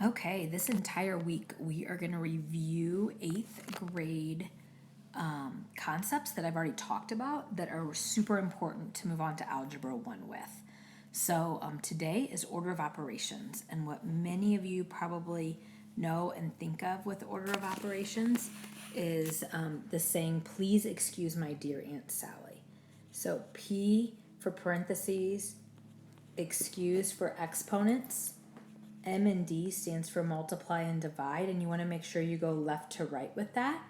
Okay, this entire week we are going to review 8th grade concepts that I've already talked about that are super important to move on to Algebra 1 with. So today is order of operations, and what many of you probably know and think of with order of operations is the saying, "Please excuse my dear Aunt Sally." So P for parentheses, excuse for exponents, M and D stands for multiply and divide, and you want to make sure you go left to right with that.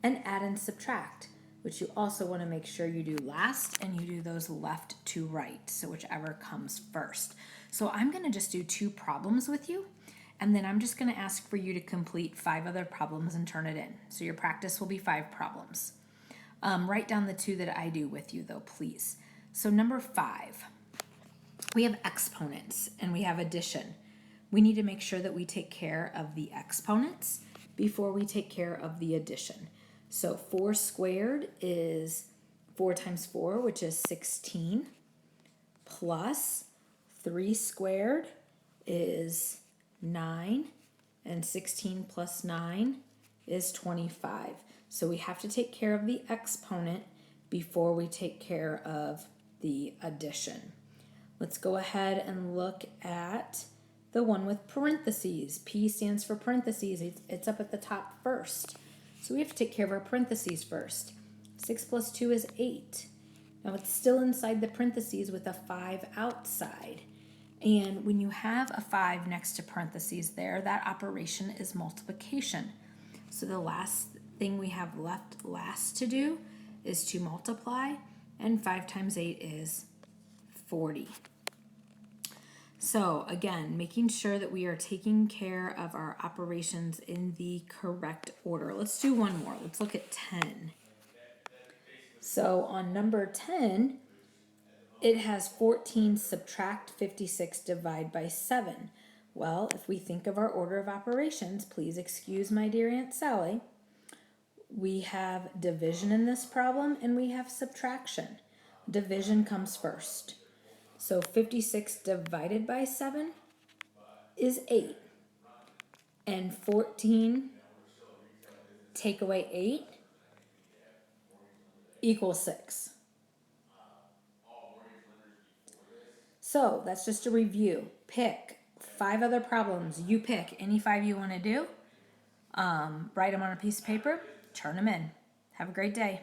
And add and subtract, which you also want to make sure you do last, and you do those left to right, so whichever comes first. So I'm going to just do 2 problems with you, and then I'm just going to ask for you to complete 5 other problems and turn it in. So your practice will be 5 problems. Write down the 2 that I do with you, though, please. So number 5, we have exponents and we have addition. We need to make sure that we take care of the exponents before we take care of the addition. So 4 squared is 4 times 4, which is 16, plus 3 squared is 9, and 16 plus 9 is 25. So we have to take care of the exponent before we take care of the addition. Let's go ahead and look at the one with parentheses. P stands for parentheses. It's up at the top first. So we have to take care of our parentheses first. 6 plus 2 is 8. Now it's still inside the parentheses with a 5 outside. And when you have a 5 next to parentheses there, that operation is multiplication. So the last thing we have last to do is to multiply, and 5 times 8 is 40. So again, making sure that we are taking care of our operations in the correct order. Let's do one more. Let's look at 10. So on number 10, it has 14 subtract 56 divide by 7. Well, if we think of our order of operations, please excuse my dear Aunt Sally, we have division in this problem and we have subtraction. Division comes first. So 56 divided by 7 is 8. And 14 take away 8 equals 6. So that's just a review. Pick 5 other problems. You pick any 5 you want to do. Write them on a piece of paper. Turn them in. Have a great day.